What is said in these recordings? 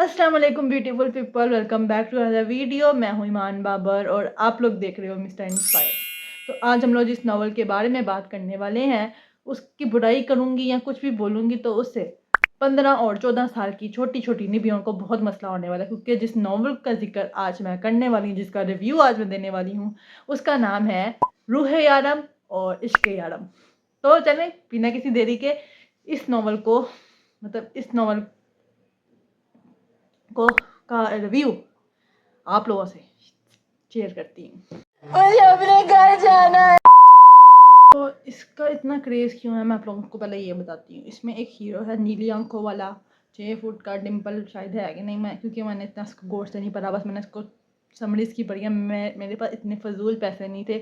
अस्सलाम वालेकुम beautiful people, welcome back to other video. मैं हूं ईमान बाबर और आप लोग देख रहे हो मिस्टर इंस्पायर। तो आज हम लोग जिस नावल के बारे में बात करने वाले हैं उसकी बुराई करूंगी या कुछ भी बोलूंगी तो उससे 15 और 14 साल की छोटी छोटी निबियों को बहुत मसला होने वाला है, क्योंकि जिस नावल का जिक्र आज मैं करने वाली हूँ, जिसका रिव्यू आज मैं देने वाली हूँ, उसका नाम है रूह यारम और इश्क यारम। तो चलें बिना किसी देरी के इस नावल को इस नावल का रिव्यू आप लोगों से शेयर करती हूँ। मुझे अपने घर जाना है। तो इसका इतना क्रेज़ क्यों है मैं आप लोगों को पहले ये बताती हूँ। इसमें एक हीरो है नीली आंखों वाला, 6 फुट का, डिम्पल शायद है कि नहीं, मैं क्योंकि मैंने इतना गौर से नहीं पढ़ा, बस मैंने इसको समरीज की पढ़ी है। मेरे पास इतने फजूल पैसे नहीं थे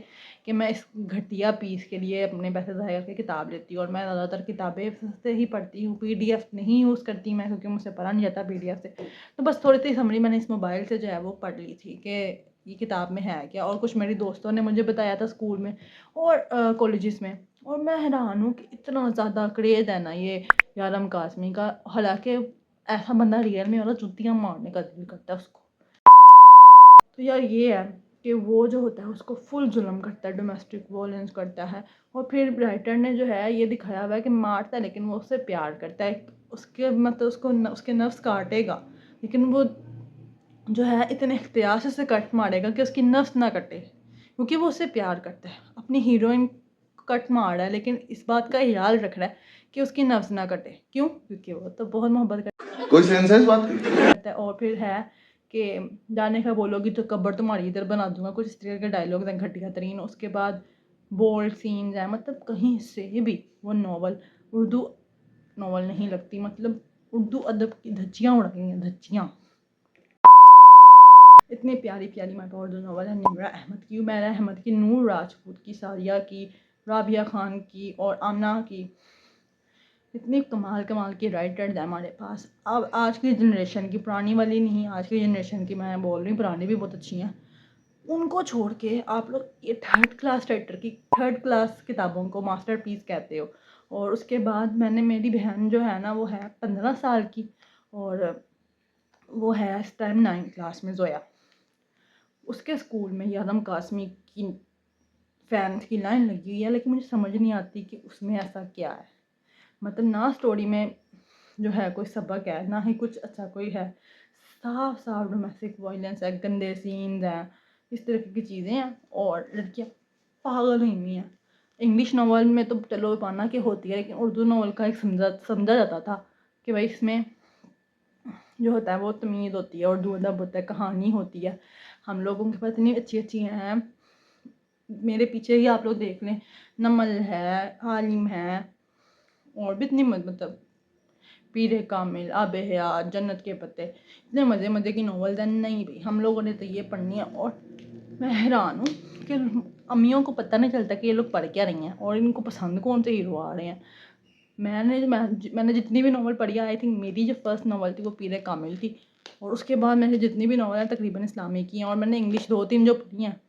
कि मैं इस घटिया पीस के लिए अपने पैसे ज़ाया करके किताब लेती हूँ, और मैं ज़्यादातर किताबें से ही पढ़ती हूँ, PDF नहीं यूज़ करती मैं, क्योंकि मुझसे पढ़ा नहीं जाता PDF से। तो बस थोड़ी सी समरी मैंने इस मोबाइल से जो है वो पढ़ ली थी कि ये किताब में है क्या, और कुछ मेरी दोस्तों ने मुझे बताया था स्कूल में और कॉलेजेस में। और मैं हैरान हूँ कि इतना ज़्यादा क्रेज़ है ना ये यारम कासमी का, हालांकि ऐसा बंदा रियल में वाला जुतियाँ मारने का दिल करता है उसको। तो यार ये है कि वो जो होता है उसको फुल जुल्म करता है, डोमेस्टिक वायलेंस करता है, और फिर राइटर ने जो है ये दिखाया हुआ है कि मारता है लेकिन वो उससे प्यार करता है। उसके उसको उसके नफ्स काटेगा लेकिन वो जो है इतने इख्तियार से उसे कट मारेगा कि उसकी नफ्स ना कटे, क्योंकि वो उससे प्यार करता है। अपनी हीरोइन कट मार रहा है लेकिन इस बात का ख्याल रख रहा है कि उसकी नफ्स ना कटे। क्यों? क्योंकि वो तो बहुत मोहब्बत करता है। कोई सेंस है इस बात की? और फिर है कि जाने का बोलोगी तो कब्र तुम्हारी इधर बना दूंगा, कुछ इस तरह के डायलॉग्स हैं घटिया तरीन। उसके बाद बोल्ड सीन्स हैं, मतलब कहीं से भी वो नावल उर्दू नावल नहीं लगती, मतलब उर्दू अदब की धज्जियाँ उड़ा गई हैं, धज्जियाँ। इतनी प्यारी प्यारी मैं उर्दू नावल है निमरा अहमद की, उमैरा अहमद की, नूर राजपूत की, सारिया की, राबिया खान की और आमना की। इतनी कमाल कमाल की राइटर्स हैं हमारे पास। अब आज की जनरेशन की, पुरानी वाली नहीं, आज की जनरेशन की मैं बोल रही हूँ, पुरानी भी बहुत अच्छी हैं। उनको छोड़ के आप लोग ये थर्ड क्लास राइटर की थर्ड क्लास किताबों को मास्टरपीस कहते हो। और उसके बाद मेरी बहन जो है ना वो है 15 साल की, और वो है इस टाइम 9th क्लास में, जोया। उसके स्कूल में यारम कासमी की फैंस की लाइन लगी हुई है, लेकिन मुझे समझ नहीं आती कि उसमें ऐसा क्या है। मतलब ना स्टोरी में जो है कोई सबक है, ना ही कुछ अच्छा कोई है। साफ साफ डोमेस्टिक वायलेंस है, गंदे सीन्स हैं, इस तरह की चीज़ें हैं, और लड़कियाँ पागल हुई हैं। इंग्लिश नावल में तो चलो पाना कि होती है, लेकिन उर्दू नावल का एक समझा जाता था कि भाई इसमें जो होता है वो तमीज़ होती है, उर्दू अदब होता है, कहानी होती है। हम लोगों के पास इतनी अच्छी अच्छी हैं, मेरे पीछे ही आप लोग देख लें, नमल है, हालिम है, और भी इतनी मतलब पीरे कामिल, आबे हयात, जन्नत के पत्ते, इतने मज़े मज़े की नॉवेल्स हैं। नहीं भाई, हम लोगों ने तो ये पढ़नी है। और मैं हैरान हूँ कि अम्मियों को पता नहीं चलता कि ये लोग पढ़ क्या रही हैं और इनको पसंद कौन से हीरो आ रहे हैं। मैंने जितनी भी नावल पढ़ी है, आई थिंक मेरी जो फर्स्ट नावल थी वो पीरे कामिल थी, और उसके बाद मैंने जितनी भी नावल हैं तकरीबन इस्लामी की हैं, और मैंने इंग्लिश 2-3 जो पढ़ी हैं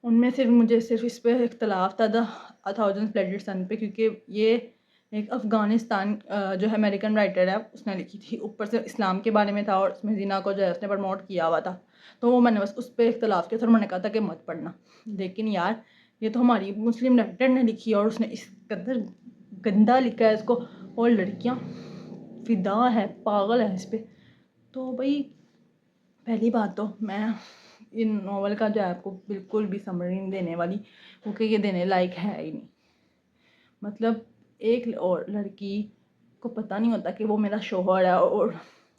उनमें मुझे सिर्फ इस पर इख्तलाफ था, द 1000 स्प्लेंडेड सन पे, क्योंकि ये एक अफ़गानिस्तान जो है अमेरिकन राइटर है उसने लिखी थी, ऊपर से इस्लाम के बारे में था और उसमें ज़िना को जो है उसने प्रमोट किया हुआ था। तो वो मैंने बस उस पर इख्तलाफ किया था और मैंने कहा था कि मत पढ़ना। लेकिन यार ये तो हमारी मुस्लिम राइटर ने लिखी है और उसने इस कदर गंदा लिखा है इसको, और लड़कियाँ फिदा है, पागल है इस पर। तो भाई पहली बात तो मैं इन नावल का जो है आपको बिल्कुल भी समरी नहीं देने वाली, क्योंकि ये देने लायक है ही नहीं। मतलब एक और लड़की को पता नहीं होता कि वो मेरा शोहर है, और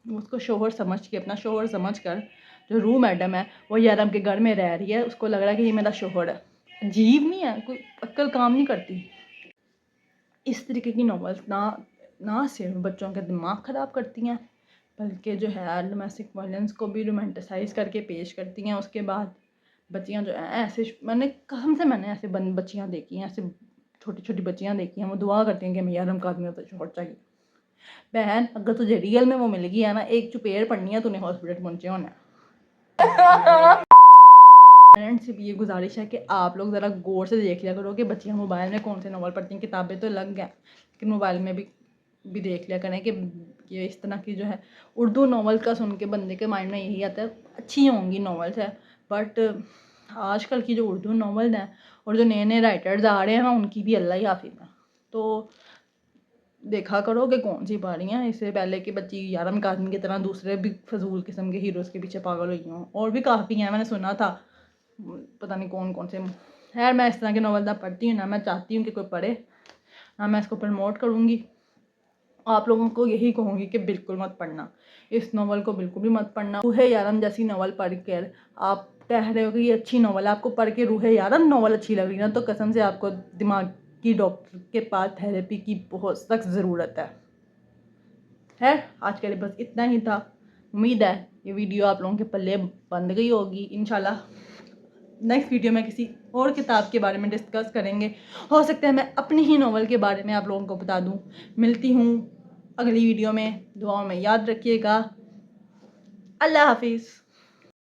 उसको शोहर समझ के, अपना शोहर समझ कर, जो रू मैडम है वो यारम के घर में रह रही है, उसको लग रहा है कि ये मेरा शोहर है। अजीब नहीं है? कोई अक्ल काम नहीं करती? इस तरीके की नॉवेल्स ना सिर्फ बच्चों के दिमाग ख़राब करती हैं, बल्कि जो है डोमेस्टिक वायलेंस को भी रोमांटिसाइज़ करके पेश करती हैं। उसके बाद बच्चियाँ जो हैं ऐसे, मैंने कसम से मैंने ऐसे बच्चियाँ देखी हैं, ऐसे छोटी छोटी बच्चियाँ देखी हैं, वो दुआ करती हैं कि मैं यार हमका आदमी तो शॉर्ट चाहिए। बहन अगर तुझे रियल में वो मिल गई है ना, एक चुपेड़ पड़नी है, तूने हॉस्पिटल पहुँचे होना है। पेरेंट्स से भी ये गुजारिश है कि आप लोग ज़रा गौर से देख लिया करो कि बच्चियाँ मोबाइल में कौन से नावल पढ़ती हैं। किताबें तो अलग हैं, लेकिन मोबाइल में भी देख लिया करें कि کہ اس طرح کی جو ہے اردو ناول کا سن کے بندے کے مائنڈ میں یہی آتا ہے اچھی ہوں گی ناولس ہے، بٹ آج کل کی جو اردو ناول ہیں اور جو نئے نئے رائٹرز آ رہے ہیں نا ان کی بھی اللہ ہی حافظ ہے. تو دیکھا کرو کہ کون سی پڑھ رہی ہیں، اس سے پہلے کہ بچی یارم کاظمی کی طرح دوسرے بھی فضول قسم کے ہیروز کے پیچھے پاگل ہوئی ہوں. اور بھی کافی ہیں، میں نے سنا تھا پتہ نہیں کون کون سے. خیر میں اس طرح کے ناول نہ پڑھتی ہوں، نہ میں چاہتی ہوں کہ کوئی پڑھے، نہ میں اس کو پروموٹ کروں گی. آپ لوگوں کو یہی کہوں گی کہ بالکل مت پڑھنا اس ناول کو، بالکل بھی مت پڑھنا. روح یارم جیسی ناول پڑھ کر آپ کہہ رہے ہو کہ یہ اچھی ناول ہے، آپ کو پڑھ کے روح یارم ناول اچھی لگ رہی ہے نا، تو قسم سے آپ کو دماغ کی ڈاکٹر کے پاس تھیراپی کی بہت سخت ضرورت ہے. خیر آج کے لیے بس اتنا ہی تھا. امید ہے یہ ویڈیو آپ لوگوں کے پلے بند گئی ہوگی. انشاءاللہ نیکسٹ ویڈیو میں کسی اور کتاب کے بارے میں ڈسکس کریں گے. ہو سکتا ہے میں اپنی ہی ناول کے بارے میں آپ لوگوں کو بتا دوں. ملتی ہوں اگلی ویڈیو میں. دعاؤں میں یاد رکھیے گا. اللہ حافظ.